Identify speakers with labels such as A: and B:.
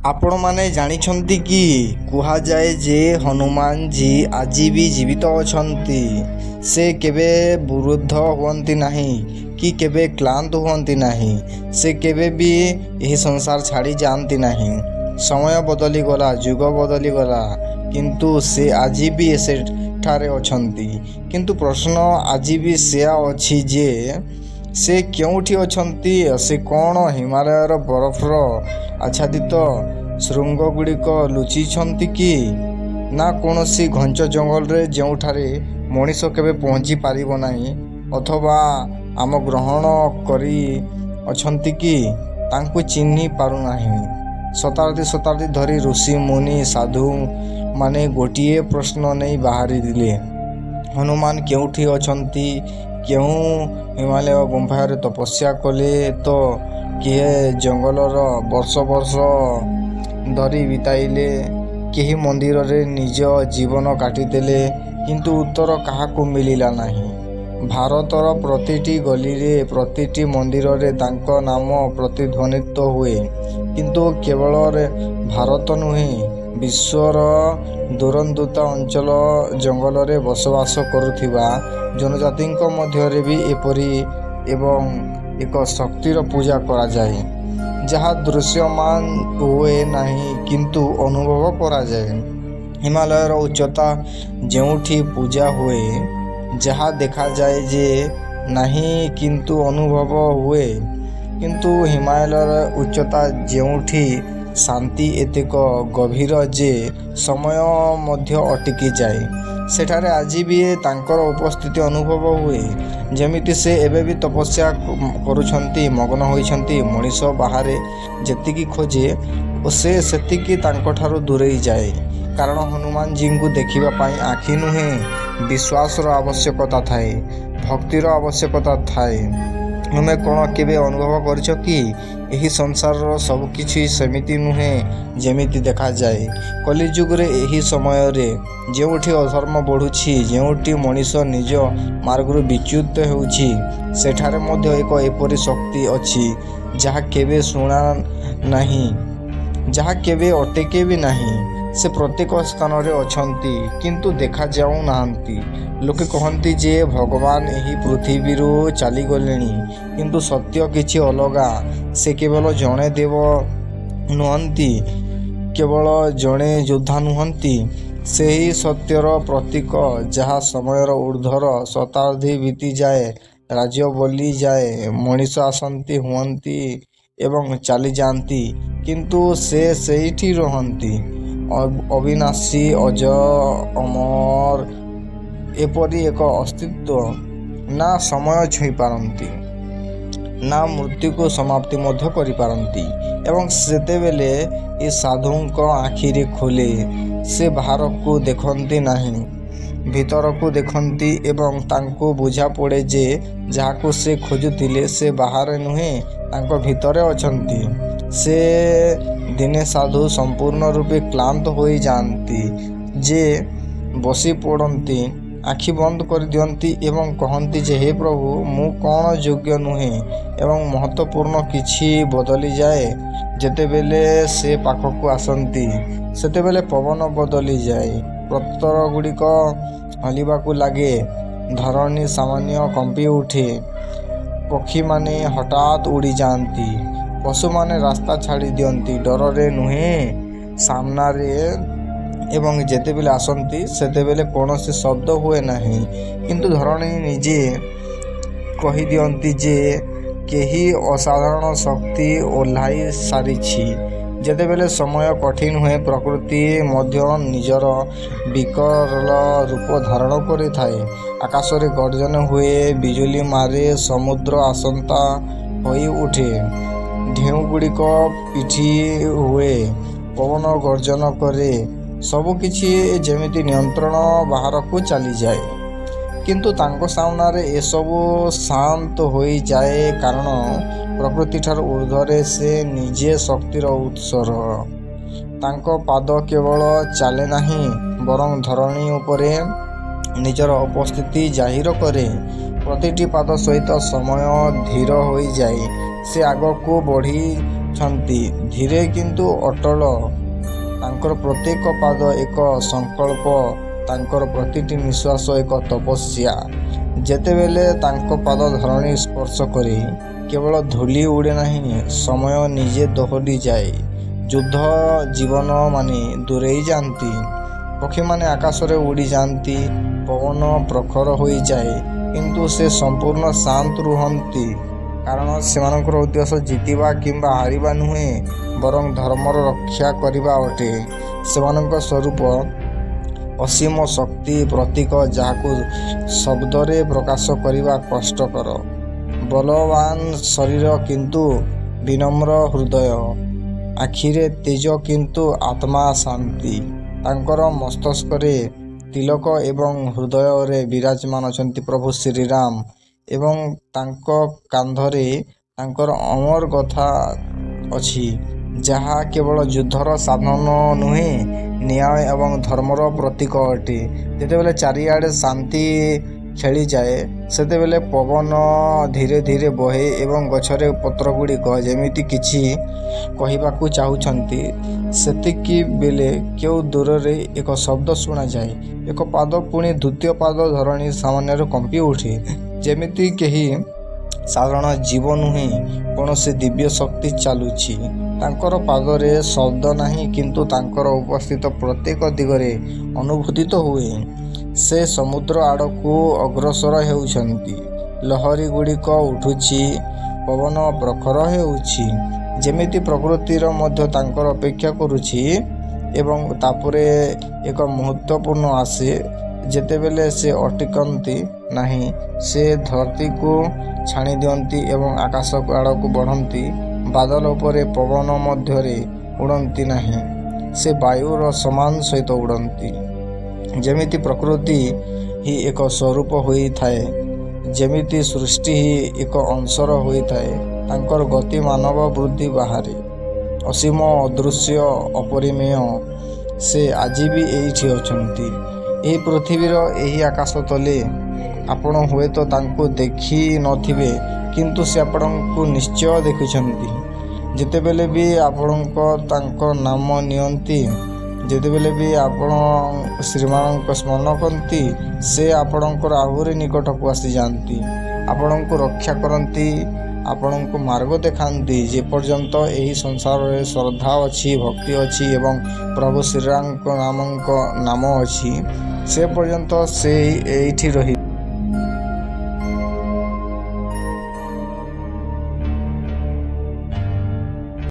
A: ଆପଣମାନେ ଜାଣିଛନ୍ତି କି କୁହାଯାଏ ଯେ ହନୁମାନଜୀ ଆଜି ବି ଜୀବିତ ଅଛନ୍ତି। ସେ କେବେ ବୃଦ୍ଧ ହୁଅନ୍ତି ନାହିଁ କି କେବେ କ୍ଳାନ୍ତ ହୁଅନ୍ତି ନାହିଁ। ସେ କେବେ ବି ଏହି ସଂସାର ଛାଡ଼ି ଯାଆନ୍ତି ନାହିଁ। ସମୟ ବଦଳିଗଲା, ଯୁଗ ବଦଳିଗଲା, କିନ୍ତୁ ସେ ଆଜି ବି ସେଠାରେ ଅଛନ୍ତି। କିନ୍ତୁ ପ୍ରଶ୍ନ ଆଜି ବି ସେୟା ଅଛି ଯେ ସେ କେଉଁଠି ଅଛନ୍ତି? ସେ କ'ଣ ହିମାଳୟର ବରଫର ଆଚ୍ଛାଦିତ ଶୃଙ୍ଗଗୁଡ଼ିକ ଲୁଚିଛନ୍ତି କି? ନା କୌଣସି ଘଞ୍ଚ ଜଙ୍ଗଲରେ ଯେଉଁଠାରେ ମଣିଷ କେବେ ପହଞ୍ଚି ପାରିବ ନାହିଁ? ଅଥବା ଆମ ଗ୍ରହଣ କରି ଅଛନ୍ତି କି ତାଙ୍କୁ ଚିହ୍ନି ପାରୁନାହିଁ? ଶତାବ୍ଦୀ ଶତାବ୍ଦୀ ଧରି ଋଷି ମୁନି ସାଧୁମାନେ ଗୋଟିଏ ପ୍ରଶ୍ନ ନେଇ ବାହାରିଲେ, ହନୁମାନ କେଉଁଠି ଅଛନ୍ତି? କେଉଁ ହିମାଳୟ ଗୁମ୍ଫାରେ ତପସ୍ୟା କଲେ ତ କିଏ ଜଙ୍ଗଲର ବର୍ଷ ବର୍ଷ ଧରି ବିତାଇଲେ, କେହି ମନ୍ଦିରରେ ନିଜ ଜୀବନ କାଟିଦେଲେ, କିନ୍ତୁ ଉତ୍ତର କାହାକୁ ମିଳିଲା ନାହିଁ। ଭାରତର ପ୍ରତିଟି ଗଳିରେ, ପ୍ରତିଟି ମନ୍ଦିରରେ ତାଙ୍କ ନାମ ପ୍ରତିଧ୍ୱନିତ ହୁଏ, କିନ୍ତୁ କେବଳ ଭାରତ ନୁହେଁ, ବିଶ୍ୱର ଦୂରଦୂର ଅଞ୍ଚଳ ଜଙ୍ଗଲରେ ବସବାସ କରୁଥିବା ଜନଜାତିଙ୍କ ମଧ୍ୟରେ ବି ଏପରି ଏବଂ ଏକ ଶକ୍ତିର ପୂଜା କରାଯାଏ, ଯାହା ଦୃଶ୍ୟମାନ ହୁଏ ନାହିଁ କିନ୍ତୁ ଅନୁଭବ କରାଯାଏ। ହିମାଳୟର ଉଚ୍ଚତା ଯେଉଁଠି ପୂଜା ହୁଏ, ଯାହା ଦେଖାଯାଏ ଯେ ନାହିଁ କିନ୍ତୁ ଅନୁଭବ ହୁଏ, କିନ୍ତୁ ହିମାଳୟର ଉଚ୍ଚତା ଯେଉଁଠି ଶାନ୍ତି ଏତେକ ଗଭୀର ଯେ ସମୟ ମଧ୍ୟ ଅଟକିଯାଏ, ସେଠାରେ ଆଜି ବି ତାଙ୍କର ଉପସ୍ଥିତି ଅନୁଭବ ହୁଏ। ଯେମିତି ସେ ଏବେ ବି ତପସ୍ୟା କରୁଛନ୍ତି, ମଗ୍ନ ହୋଇଛନ୍ତି। ମଣିଷ ବାହାରେ ଯେତିକି ଖୋଜେ ସେ ସେତିକି ତାଙ୍କଠାରୁ ଦୂରେଇ ଯାଏ। କାରଣ ହନୁମାନଜୀଙ୍କୁ ଦେଖିବା ପାଇଁ ଆଖି ନୁହେଁ, ବିଶ୍ୱାସର ଆବଶ୍ୟକତା ଥାଏ, ଭକ୍ତିର ଆବଶ୍ୟକତା ଥାଏ। ତୁମେ କ'ଣ କେବେ ଅନୁଭବ କରିଛ କି ଏହି ସଂସାରର ସବୁକିଛି ସେମିତି ନୁହେଁ ଯେମିତି ଦେଖାଯାଏ? କଳିଯୁଗରେ ଏହି ସମୟରେ ଯେଉଁଠି ଅଧର୍ମ ବଢ଼ୁଛି, ଯେଉଁଠି ମଣିଷ ନିଜ ମାର୍ଗରୁ ବିଚ୍ୟୁତ ହେଉଛି, ସେଠାରେ ମଧ୍ୟ ଏକ ଏପରି ଶକ୍ତି ଅଛି ଯାହା କେବେ ଶୁଣା ନାହିଁ, ଯାହା କେବେ ଅଟକେ ବି ନାହିଁ। ସେ ପ୍ରତ୍ୟେକ ସ୍ଥାନରେ ଅଛନ୍ତି କିନ୍ତୁ ଦେଖାଯାଉ ନାହାନ୍ତି। ଲୋକେ କହନ୍ତି ଯେ ଭଗବାନ ଏହି ପୃଥିବୀରୁ ଚାଲିଗଲେଣି, କିନ୍ତୁ ସତ୍ୟ କିଛି ଅଲଗା। ସେ କେବଳ ଜଣେ ଦେବ ନୁହନ୍ତି, କେବଳ ଜଣେ ଯୋଦ୍ଧା ନୁହନ୍ତି। ସେହି ସତ୍ୟର ପ୍ରତୀକ ଯାହା ସମୟର ଊର୍ଦ୍ଧ୍ୱର। ଶତାବ୍ଦୀ ବିତିଯାଏ, ରାଜ୍ୟ ବଦଳିଯାଏ, ମଣିଷ ଆସନ୍ତି, ହୁଅନ୍ତି ଏବଂ ଚାଲିଯାଆନ୍ତି, କିନ୍ତୁ ସେ ସେଇଠି ରହନ୍ତି, ଅବିନାଶୀ, ଅଜର-ଅମର। ଏପରି ଏକ ଅସ୍ତିତ୍ୱ ନା ସମୟ ଛୁଇଁପାରନ୍ତି, ନା ମୃତ୍ୟୁକୁ ସମାପ୍ତି ମଧ୍ୟ କରିପାରନ୍ତି। ଏବଂ ସେତେବେଳେ ଏ ସାଧୁଙ୍କ ଆଖିରେ ଖୋଲେ। ସେ ବାହାରକୁ ଦେଖନ୍ତି ନାହିଁ, ଭିତରକୁ ଦେଖନ୍ତି ଏବଂ ତାଙ୍କୁ ବୁଝାପଡ଼େ ଯେ ଯାହାକୁ ସେ ଖୋଜୁଥିଲେ ସେ ବାହାରେ ନୁହେଁ, ତାଙ୍କ ଭିତରେ ଅଛନ୍ତି। ସେ ଦିନେ ସାଧୁ ସମ୍ପୂର୍ଣ୍ଣ ରୂପେ କ୍ଳାନ୍ତ ହୋଇଯାଆନ୍ତି ଯେ ବସିପଡ଼ନ୍ତି, ଆଖି ବନ୍ଦ କରିଦିଅନ୍ତି ଏବଂ କହନ୍ତି ଯେ ହେ ପ୍ରଭୁ, ମୁଁ କ'ଣ ଯୋଗ୍ୟ ନୁହେଁ? ଏବଂ ମହତ୍ତ୍ୱପୂର୍ଣ୍ଣ କିଛି ବଦଳିଯାଏ। ଯେତେବେଳେ ସେ ପାଖକୁ ଆସନ୍ତି, ସେତେବେଳେ ପବନ ବଦଳିଯାଏ, ପତ୍ରଗୁଡ଼ିକ ହଲିବାକୁ ଲାଗେ, ଧରଣୀ ସାମାନ୍ୟ କମ୍ପିଉଠେ, ପକ୍ଷୀମାନେ ହଠାତ୍ ଉଡ଼ିଯାଆନ୍ତି, ପଶୁମାନେ ରାସ୍ତା ଛାଡ଼ି ଦିଅନ୍ତି, ଡରରେ ନୁହେଁ, ସାମନାରେ। ଏବଂ ଯେତେବେଳେ ଆସନ୍ତି, ସେତେବେଳେ କୌଣସି ଶବ୍ଦ ହୁଏ ନାହିଁ, କିନ୍ତୁ ଧରଣୀ ନିଜେ କହିଦିଅନ୍ତି ଯେ କେହି ଅସାଧାରଣ ଶକ୍ତି ଓହ୍ଲାଇ ସାରିଛି। ଯେତେବେଳେ ସମୟ କଠିନ ହୁଏ, ପ୍ରକୃତି ମଧ୍ୟ ନିଜର ବିକଳ ରୂପ ଧାରଣ କରିଥାଏ। ଆକାଶରେ ଗର୍ଜନ ହୁଏ, ବିଜୁଳି ମାରେ, ସମୁଦ୍ର ଅଶାନ୍ତ ହୋଇଉଠେ, ଢେଉଗୁଡ଼ିକ ପିଟି ହୁଏ, ପବନ ଗର୍ଜନ କରେ, ସବୁକିଛି ଯେମିତି ନିୟନ୍ତ୍ରଣ ବାହାରକୁ ଚାଲିଯାଏ। କିନ୍ତୁ ତାଙ୍କ ସାମ୍ନାରେ ଏସବୁ ଶାନ୍ତ ହୋଇଯାଏ, କାରଣ ପ୍ରକୃତିଠାରୁ ଊର୍ଦ୍ଧ୍ୱରେ ସେ ନିଜେ ଶକ୍ତିର ଉତ୍ସ। ତାଙ୍କ ପାଦ କେବଳ ଚାଲେ ନାହିଁ, ବରଂ ଧରଣୀ ଉପରେ ନିଜର ଉପସ୍ଥିତି ଜାହିର କରେ। ପ୍ରତିଟି ପାଦ ସହିତ ସମୟ ଧୀର ହୋଇଯାଏ। ସେ ଆଗକୁ ବଢ଼ି ଛନ୍ତି ଧୀରେ କିନ୍ତୁ ଅଟଳ। ତାଙ୍କର ପ୍ରତ୍ୟେକ ପାଦ ଏକ ସଂକଳ୍ପ, ତାଙ୍କର ପ୍ରତିଟି ନିଶ୍ୱାସ ଏକ ତପସ୍ୟା। ଯେତେବେଳେ ତାଙ୍କ ପାଦ ଧରଣୀ ସ୍ପର୍ଶ କରେ, କେବଳ ଧୂଳି ଉଡ଼େ ନାହିଁ, ସମୟ ନିଜେ ଦୋହଲିଯାଏ। ଯୁଦ୍ଧ ଜୀବନମାନେ ଦୂରେଇ ଯାଆନ୍ତି, ପକ୍ଷୀମାନେ ଆକାଶରେ ଉଡ଼ିଯାଆନ୍ତି, ପବନ ପ୍ରଖର ହୋଇଯାଏ, କିନ୍ତୁ ସେ ସମ୍ପୂର୍ଣ୍ଣ ଶାନ୍ତ ରୁହନ୍ତି। କାରଣ ସେମାନଙ୍କର ଉଦ୍ଦେଶ୍ୟ ଜିତିବା କିମ୍ବା ହାରିବା ନୁହେଁ, ବରଂ ଧର୍ମର ରକ୍ଷା କରିବା ଅଟେ। ସେମାନଙ୍କ ସ୍ୱରୂପ ଅସୀମ ଶକ୍ତି ପ୍ରତୀକ, ଯାହାକୁ ଶବ୍ଦରେ ପ୍ରକାଶ କରିବା କଷ୍ଟକର। ବଳବାନ ଶରୀର କିନ୍ତୁ ବିନମ୍ର ହୃଦୟ, ଆଖିରେ ତେଜ କିନ୍ତୁ ଆତ୍ମା ଶାନ୍ତି। ତାଙ୍କର ମସ୍ତକରେ ତିଲକ ଏବଂ ହୃଦୟରେ ବିରାଜମାନ ଅଛନ୍ତି ପ୍ରଭୁ ଶ୍ରୀରାମ, ଏବଂ ତାଙ୍କ କାନ୍ଧରେ ତାଙ୍କର ଅମର ଗାଥା ଅଛି, ଯାହା କେବଳ ଯୁଦ୍ଧର ସାଧନ ନୁହେଁ, ନ୍ୟାୟ ଏବଂ ଧର୍ମର ପ୍ରତୀକ ଅଟେ। ଯେତେବେଳେ ଚାରିଆଡ଼େ ଶାନ୍ତି ଖେଳିଯାଏ, ସେତେବେଳେ ପବନ ଧୀରେ ଧୀରେ ବହେ ଏବଂ ଗଛରେ ପତ୍ରଗୁଡ଼ିକ ଯେମିତି କିଛି କହିବାକୁ ଚାହୁଁଛନ୍ତି। ସେତିକିବେଳେ କେଉଁ ଦୂରରେ ଏକ ଶବ୍ଦ ଶୁଣାଯାଏ। ଏକ ପାଦ, ପୁଣି ଦ୍ୱିତୀୟ ପାଦ ଧରଣୀ ସାମାନ୍ୟରେ କମ୍ପି ଉଠେ, ଯେମିତି କେହି ସାଧାରଣ ଜୀବ ନୁହେଁ, କୌଣସି ଦିବ୍ୟ ଶକ୍ତି ଚାଲୁଛି। ତାଙ୍କର ପାଦରେ ଶବ୍ଦ ନାହିଁ, କିନ୍ତୁ ତାଙ୍କର ଉପସ୍ଥିତି ପ୍ରତ୍ୟେକ ଦିଗରେ ଅନୁଭୂତ ହୁଏ। ସେ ସମୁଦ୍ର ଆଡ଼କୁ ଅଗ୍ରସର ହେଉଛନ୍ତି। ଲହରୀଗୁଡ଼ିକ ଉଠୁଛି, ପବନ ପ୍ରଖର ହେଉଛି, ଯେମିତି ପ୍ରକୃତିର ମଧ୍ୟ ତାଙ୍କର ଅପେକ୍ଷା କରୁଛି। ଏବଂ ତାପରେ ଏକ ମୁହୂର୍ତ୍ତପୂର୍ଣ୍ଣ ଆସେ, ଯେତେବେଳେ ସେ ଅଟକନ୍ତି ନାହିଁ, ସେ ଧରତୀକୁ ଛାଣି ଦିଅନ୍ତି ଏବଂ ଆକାଶ ଆଡ଼କୁ ବଢ଼ନ୍ତି। ବାଦଲ ଉପରେ, ପବନ ମଧ୍ୟରେ ଉଡ଼ନ୍ତି ନାହିଁ, ସେ ବାୟୁର ସମାନ ସହିତ ଉଡ଼ନ୍ତି। ଯେମିତି ପ୍ରକୃତି ହିଁ ଏକ ସ୍ୱରୂପ ହୋଇଥାଏ, ଯେମିତି ସୃଷ୍ଟି ହିଁ ଏକ ଅଂଶର ହୋଇଥାଏ, ତାଙ୍କର ଗତି ମାନବ ବୁଦ୍ଧି ବାହାରେ। ଅସୀମ, ଅଦୃଶ୍ୟ, ଅପରିମେୟ, ସେ ଆଜି ବି ଏଇଠି ଅଛନ୍ତି, ଏହି ପୃଥିବୀର ଏହି ଆକାଶ ତଳେ। ଆପଣ ହୁଏତ ତାଙ୍କୁ ଦେଖି ନଥିବେ, କିନ୍ତୁ ସେ ଆପଣଙ୍କୁ ନିଶ୍ଚୟ ଦେଖିଛନ୍ତି। ଯେତେବେଳେ ବି ଆପଣ ତାଙ୍କ ନାମ ନିଅନ୍ତି, ଯେତେବେଳେ ବି ଆପଣ ଶ୍ରୀମାନଙ୍କୁ ସ୍ମରଣ କରନ୍ତି, ସେ ଆପଣଙ୍କର ଆହୁରି ନିକଟକୁ ଆସିଯାଆନ୍ତି, ଆପଣଙ୍କୁ ରକ୍ଷା କରନ୍ତି, ଆପଣଙ୍କୁ ମାର୍ଗ ଦେଖାନ୍ତି। ଯେପର୍ଯ୍ୟନ୍ତ ଏହି ସଂସାରରେ ଶ୍ରଦ୍ଧା ଅଛି, ଭକ୍ତି ଅଛି ଏବଂ ପ୍ରଭୁ ଶ୍ରୀରାମଙ୍କ ନାମ ଅଛି, ସେ ପର୍ଯ୍ୟନ୍ତ ସେ ଏଇଠି ରହିବେ।